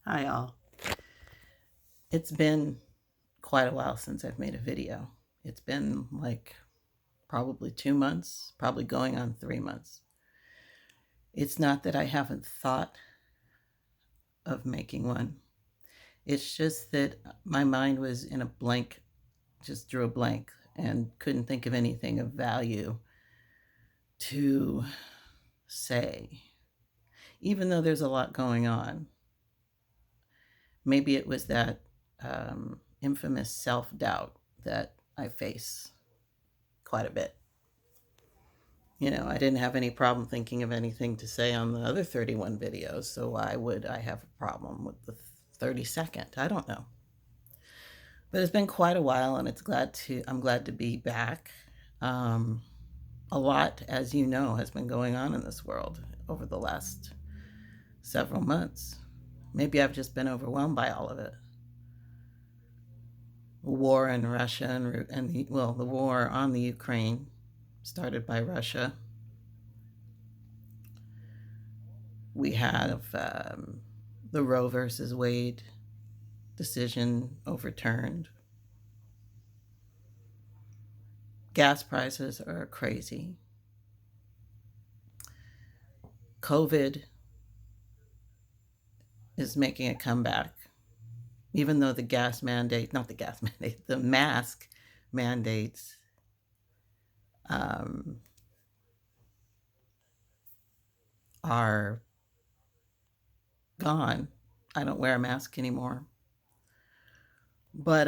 Hi, all. It's been quite a while since I've made a video. It's been like probably 2 months, probably going on 3 months. It's not that I haven't thought of making one, it's just that my mind was in a blank, just drew a blank, and couldn't think of anything of value to say, even though there's a lot going on. Maybe it was that infamous self doubt that I face quite a bit. I didn't have any problem thinking of anything to say on the other 31 videos, so why would I have a problem with the 32nd? I don't know. But it's been quite a while, and I'm glad to be back. Um, a lot, as you know, has been going on in this world over the last several months. Maybe I've just been overwhelmed by all of it. War in Russia the war on the Ukraine started by Russia. We have the Roe versus Wade decision overturned. Gas prices are crazy. COVID is making a comeback, even though the gas mandate, not the gas mandate, the mask mandates um, are gone. I don't wear a mask anymore. But,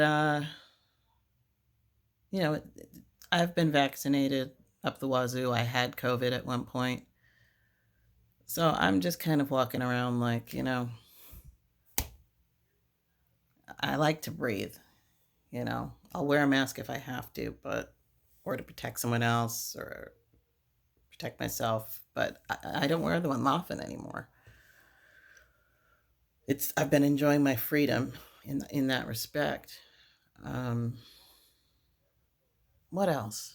you know, I've been vaccinated up the wazoo. I had COVID at one point. So I'm just kind of walking around like, I like to breathe. I'll wear a mask if I have to, but or to protect someone else or protect myself, but I don't wear them often anymore. I've been enjoying my freedom in that respect. Um, what else?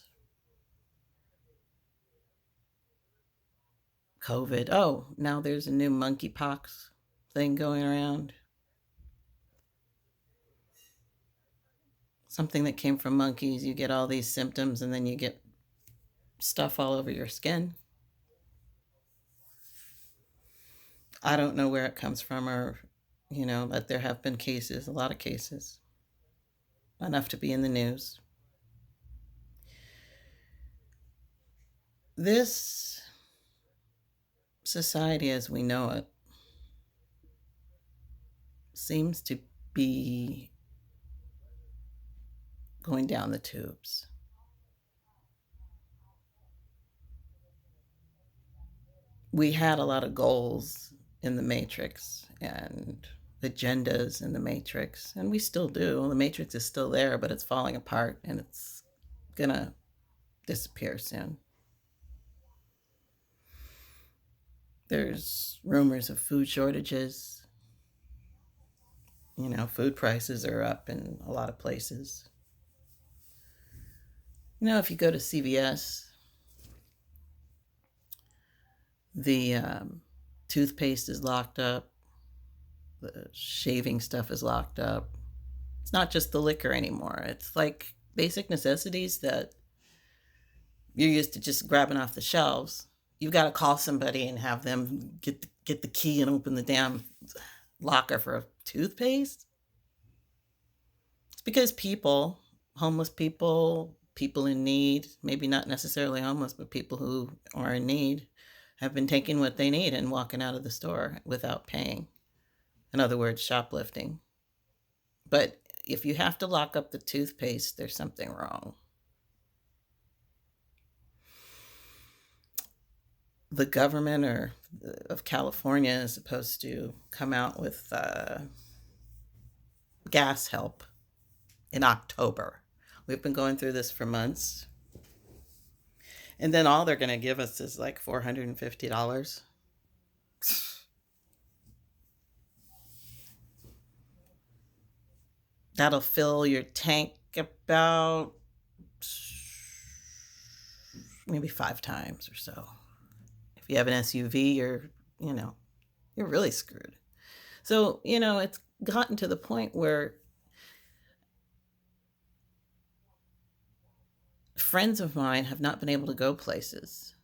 COVID. Oh, now there's a new monkeypox thing going around. Something that came from monkeys. You get all these symptoms, and then you get stuff all over your skin. I don't know where it comes from, or that there have been cases, a lot of cases, enough to be in the news. This society as we know it seems to be going down the tubes. We had a lot of goals in the Matrix and agendas in the Matrix, and we still do. The Matrix is still there, but it's falling apart and it's gonna disappear soon. There's rumors of food shortages. Food prices are up in a lot of places. If you go to CVS, the toothpaste is locked up, the shaving stuff is locked up. It's not just the liquor anymore. It's like basic necessities that you're used to just grabbing off the shelves. You've got to call somebody and have them get the key and open the damn locker for a toothpaste. It's because people, homeless people, people in need, maybe not necessarily homeless, but people who are in need, have been taking what they need and walking out of the store without paying. In other words, shoplifting. But if you have to lock up the toothpaste, there's something wrong. The government of California is supposed to come out with gas help in October. We've been going through this for months. And then all they're going to give us is like $450. That'll fill your tank about maybe 5 times or so. If you have an SUV, you know, you're really screwed. So, it's gotten to the point where friends of mine have not been able to go places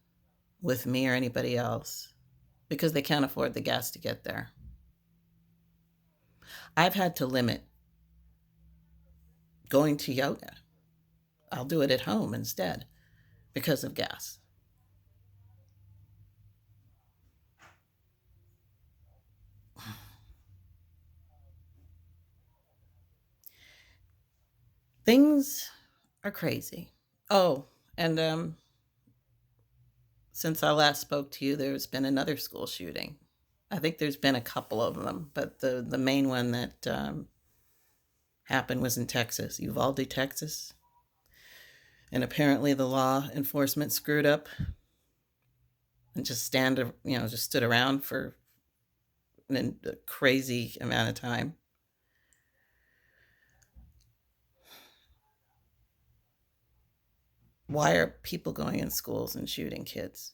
with me or anybody else because they can't afford the gas to get there. I've had to limit going to yoga. I'll do it at home instead because of gas. Things are crazy. Oh, and since I last spoke to you, there's been another school shooting. I think there's been a couple of them, but the main one that happened was in Texas, Uvalde, Texas. And apparently the law enforcement screwed up and just stood around for a crazy amount of time. Why are people going in schools and shooting kids?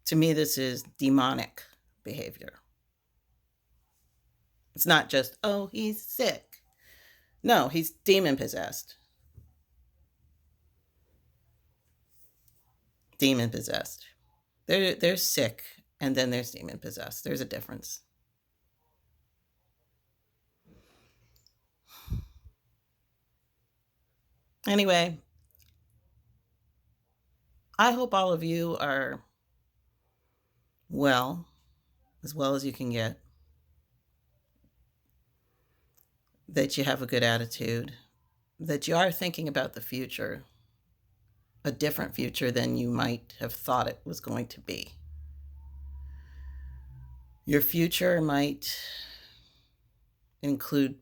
To me, this is demonic behavior. It's not just, oh, he's sick. No, he's demon possessed. Demon possessed. There's sick and then there's demon possessed. There's a difference. Anyway, I hope all of you are well as you can get, that you have a good attitude, that you are thinking about the future, a different future than you might have thought it was going to be. Your future might include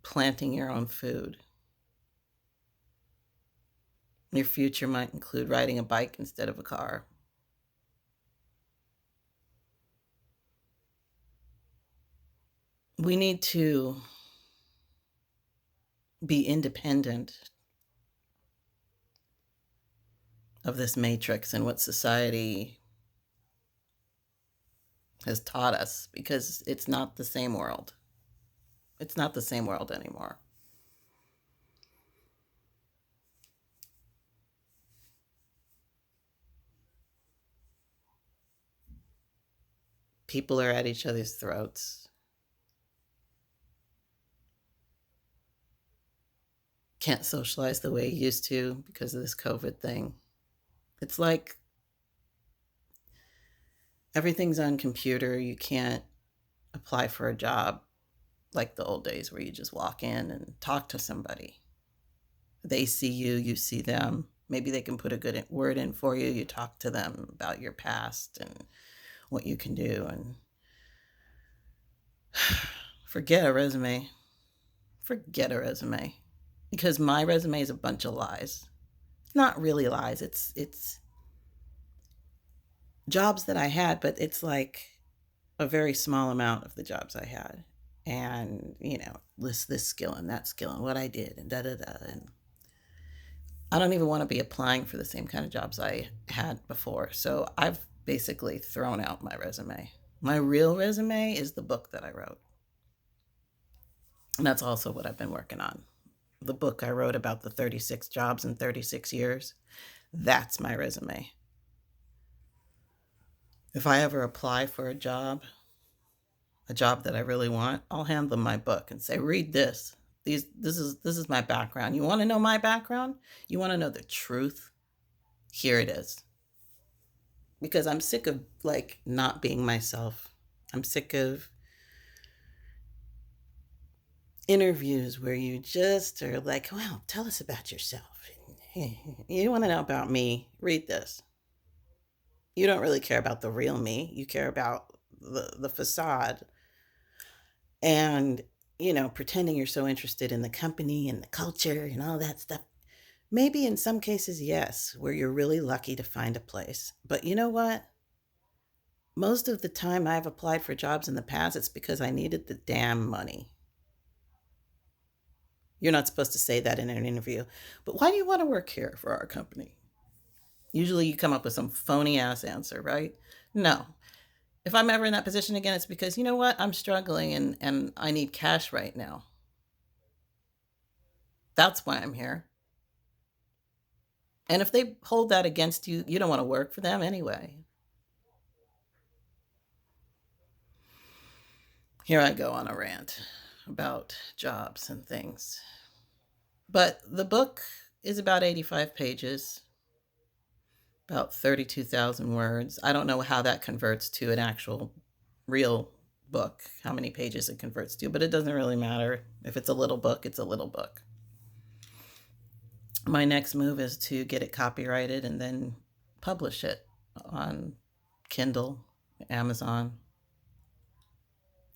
planting your own food. Your future might include riding a bike instead of a car. We need to be independent of this matrix and what society has taught us, because it's not the same world. It's not the same world anymore. People are at each other's throats. Can't socialize the way you used to because of this COVID thing. It's like everything's on computer. You can't apply for a job like the old days where you just walk in and talk to somebody. They see you, you see them. Maybe they can put a good word in for you. You talk to them about your past and what you can do. And forget a resume. Forget a resume. Because my resume is a bunch of lies. It's not really lies. It's jobs that I had, but it's like a very small amount of the jobs I had. And, list this skill and that skill and what I did and da da da. And I don't even want to be applying for the same kind of jobs I had before. So I've basically thrown out my resume. My real resume is the book that I wrote. And that's also what I've been working on. The book I wrote about the 36 jobs in 36 years. That's my resume. If I ever apply for a job that I really want, I'll hand them my book and say, "Read this. This is my background. You want to know my background? You want to know the truth? Here it is." Because I'm sick of not being myself. I'm sick of interviews where you just are like, "Well, tell us about yourself. You want to know about me? Read this." You don't really care about the real me. You care about the facade and, pretending you're so interested in the company and the culture and all that stuff. Maybe in some cases, yes, where you're really lucky to find a place. But you know what? Most of the time I've applied for jobs in the past, it's because I needed the damn money. You're not supposed to say that in an interview. But why do you want to work here for our company? Usually you come up with some phony ass answer, right? No. If I'm ever in that position again, it's because, you know what, I'm struggling and I need cash right now. That's why I'm here. And if they hold that against you, you don't want to work for them anyway. Here I go on a rant about jobs and things. But the book is about 85 pages, about 32,000 words. I don't know how that converts to an actual real book, how many pages it converts to, but it doesn't really matter. If it's a little book, it's a little book. My next move is to get it copyrighted and then publish it on Kindle, Amazon.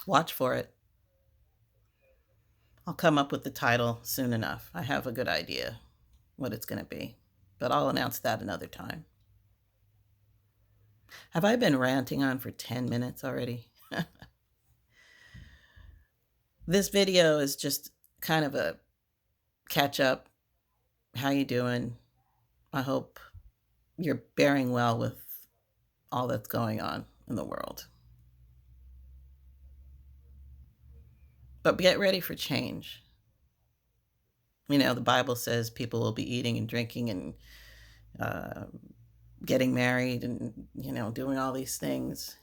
Watch for it. I'll come up with the title soon enough. I have a good idea what it's going to be, but I'll announce that another time. Have I been ranting on for 10 minutes already? This video is just kind of a catch up. How you doing? I hope you're bearing well with all that's going on in the world. But get ready for change. You know, the Bible says people will be eating and drinking and getting married and, you know, doing all these things.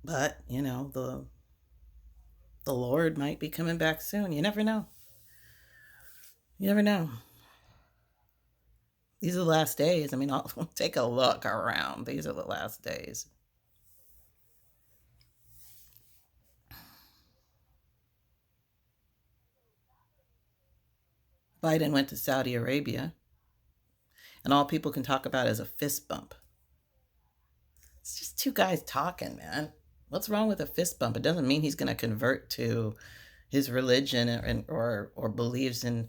But, you know, the Lord might be coming back soon. You never know. You never know. These are the last days. I mean, I'll take a look around. These are the last days. Biden went to Saudi Arabia, and all people can talk about is a fist bump. It's just two guys talking, man. What's wrong with a fist bump? It doesn't mean he's going to convert to his religion or believes in,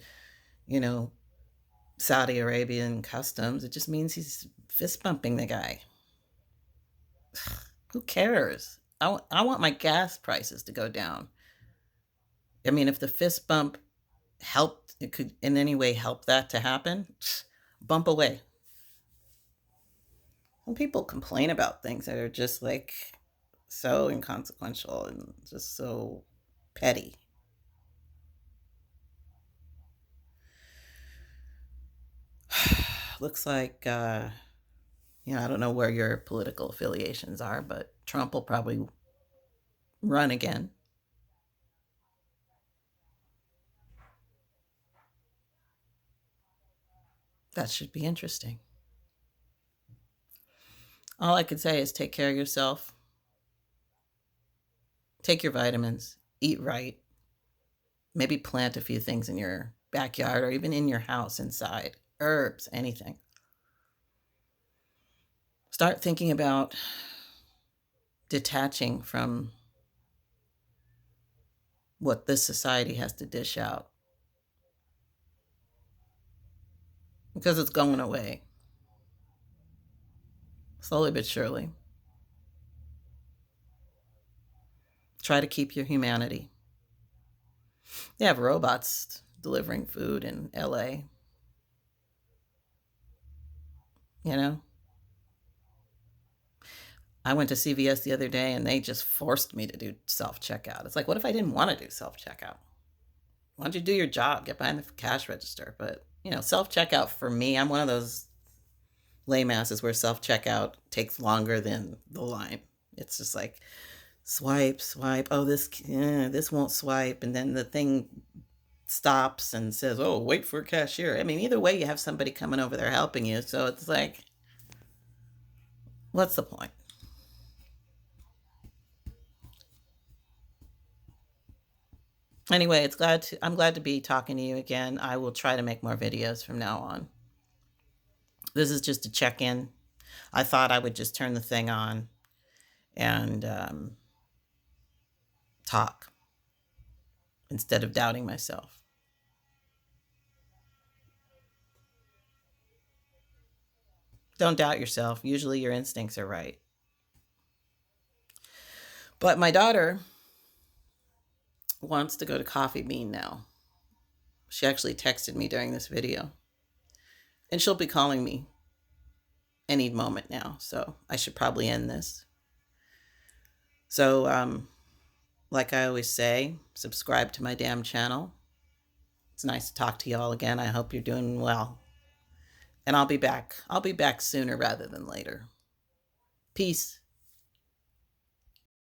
you know, Saudi Arabian customs. It just means he's fist bumping the guy. Who cares? I want my gas prices to go down. I mean, if the fist bump helped, it could in any way help that to happen, bump away. When people complain about things that are just like so inconsequential and just so petty. Looks like, you know, I don't know where your political affiliations are, but Trump will probably run again. That should be interesting. All I could say is take care of yourself, take your vitamins, eat right, maybe plant a few things in your backyard or even in your house inside, herbs, anything. Start thinking about detaching from what this society has to dish out, because it's going away, slowly but surely. Try to keep your humanity. They have robots delivering food in LA. You know? I went to CVS the other day and they just forced me to do self checkout. It's like, what if I didn't want to do self checkout? Why don't you do your job? Get behind the cash register. But, you know, self checkout for me, I'm one of those lame asses where self checkout takes longer than the line. It's just like swipe, swipe. Oh, this won't swipe, and then the thing stops and says, "Oh, wait for a cashier." I mean, either way, you have somebody coming over there helping you. So it's like, what's the point? Anyway, I'm glad to be talking to you again. I will try to make more videos from now on. This is just a check-in. I thought I would just turn the thing on and talk instead of doubting myself. Don't doubt yourself. Usually your instincts are right. But my daughter wants to go to Coffee Bean now. She actually texted me during this video. And she'll be calling me any moment now, so I should probably end this. So, like I always say, subscribe to my damn channel. It's nice to talk to y'all again. I hope you're doing well. And I'll be back. I'll be back sooner rather than later. Peace.